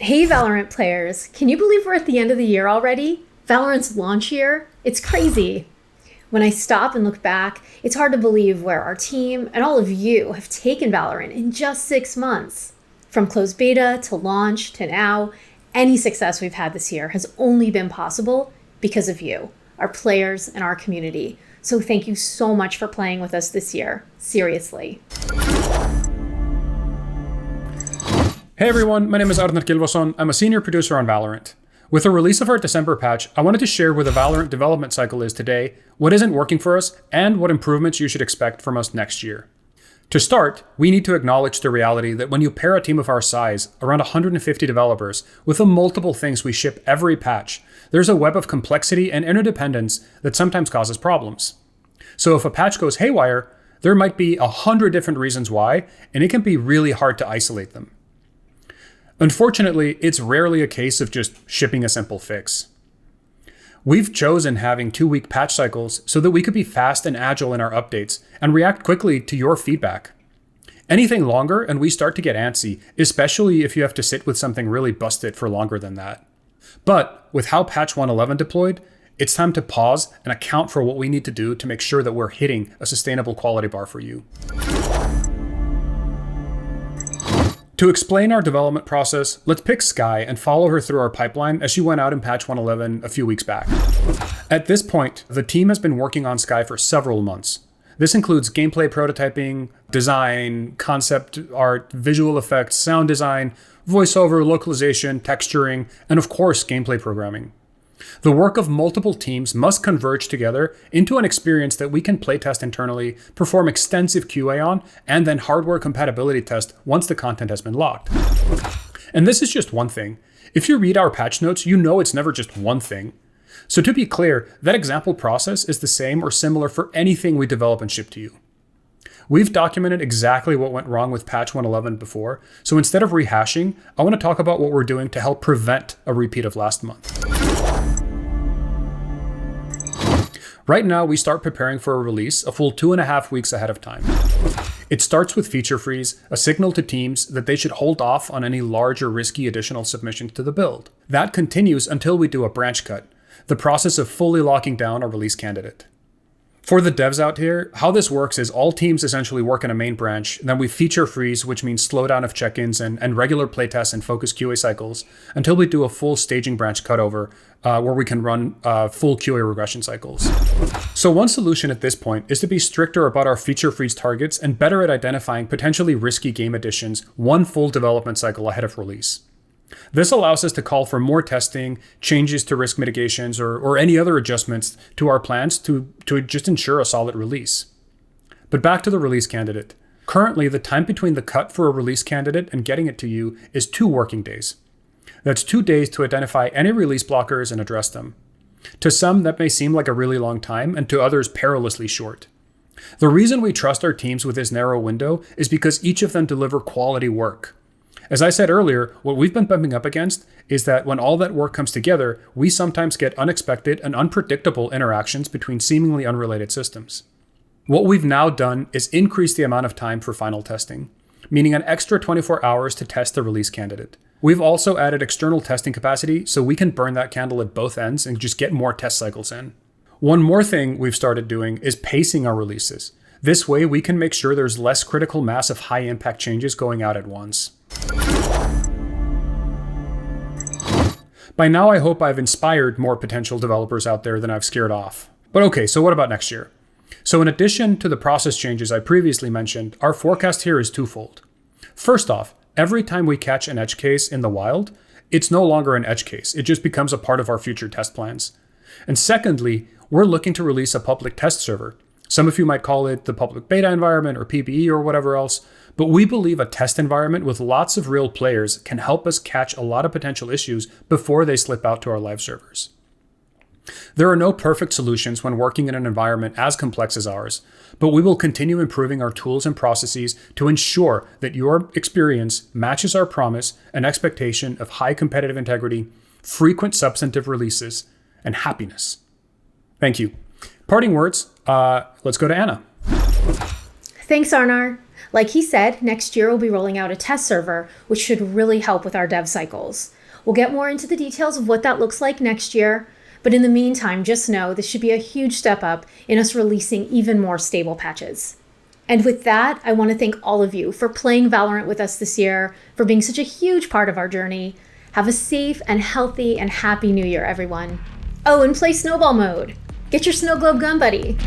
Hey Valorant players, can you believe we're at the end of the year already? Valorant's launch year? It's crazy. When I stop and look back, it's hard to believe where our team and all of you have taken Valorant in just 6 months. From closed beta to launch to now, any success we've had this year has only been possible because of you, our players and our community. So thank you so much for playing with us this year. Seriously. Hey everyone, my name is Arnar Gylfason. I'm a senior producer on Valorant. With the release of our December patch, I wanted to share where the Valorant development cycle is today, what isn't working for us, and what improvements you should expect from us next year. To start, we need to acknowledge the reality that when you pair a team of our size, around 150 developers, with the multiple things we ship every patch, there's a web of complexity and interdependence that sometimes causes problems. So if a patch goes haywire, there might be 100 different reasons why, and it can be really hard to isolate them. Unfortunately, it's rarely a case of just shipping a simple fix. We've chosen having 2-week patch cycles so that we could be fast and agile in our updates and react quickly to your feedback. Anything longer and we start to get antsy, especially if you have to sit with something really busted for longer than that. But with how patch 1.11 deployed, it's time to pause and account for what we need to do to make sure that we're hitting a sustainable quality bar for you. To explain our development process, let's pick Skye and follow her through our pipeline as she went out in patch 1.11 a few weeks back. At this point, the team has been working on Skye for several months. This includes gameplay prototyping, design, concept art, visual effects, sound design, voiceover, localization, texturing, and of course, gameplay programming. The work of multiple teams must converge together into an experience that we can playtest internally, perform extensive QA on, and then hardware compatibility test once the content has been locked. And this is just one thing. If you read our patch notes, you know it's never just one thing. So to be clear, that example process is the same or similar for anything we develop and ship to you. We've documented exactly what went wrong with patch 1.11 before, so instead of rehashing, I want to talk about what we're doing to help prevent a repeat of last month. Right now, we start preparing for a release a full 2.5 weeks ahead of time. It starts with feature freeze, a signal to teams that they should hold off on any large or risky additional submissions to the build. That continues until we do a branch cut, the process of fully locking down a release candidate. For the devs out here, how this works is all teams essentially work in a main branch, then we feature freeze, which means slowdown of check-ins and regular playtests and focus QA cycles until we do a full staging branch cutover where we can run full QA regression cycles. So one solution at this point is to be stricter about our feature freeze targets and better at identifying potentially risky game additions one full development cycle ahead of release. This allows us to call for more testing, changes to risk mitigations, or any other adjustments to our plans to just ensure a solid release. But back to the release candidate. Currently, the time between the cut for a release candidate and getting it to you is 2 working days. That's 2 days to identify any release blockers and address them. To some, that may seem like a really long time, and to others, perilously short. The reason we trust our teams with this narrow window is because each of them deliver quality work. As I said earlier, what we've been bumping up against is that when all that work comes together, we sometimes get unexpected and unpredictable interactions between seemingly unrelated systems. What we've now done is increase the amount of time for final testing, meaning an extra 24 hours to test the release candidate. We've also added external testing capacity so we can burn that candle at both ends and just get more test cycles in. One more thing we've started doing is pacing our releases. This way we can make sure there's less critical mass of high impact changes going out at once. By now, I hope I've inspired more potential developers out there than I've scared off. But okay, so what about next year? So in addition to the process changes I previously mentioned, our forecast here is twofold. First off, every time we catch an edge case in the wild, it's no longer an edge case. It just becomes a part of our future test plans. And secondly, we're looking to release a public test server. Some of you might call it the public beta environment or PBE or whatever else, but we believe a test environment with lots of real players can help us catch a lot of potential issues before they slip out to our live servers. There are no perfect solutions when working in an environment as complex as ours, but we will continue improving our tools and processes to ensure that your experience matches our promise and expectation of high competitive integrity, frequent substantive releases, and happiness. Thank you. Parting words, let's go to Anna. Thanks, Arnar. Like he said, next year we'll be rolling out a test server, which should really help with our dev cycles. We'll get more into the details of what that looks like next year, but in the meantime, just know this should be a huge step up in us releasing even more stable patches. And with that, I want to thank all of you for playing Valorant with us this year, for being such a huge part of our journey. Have a safe and healthy and happy new year, everyone. Oh, and play snowball mode. Get your snow globe gun buddy.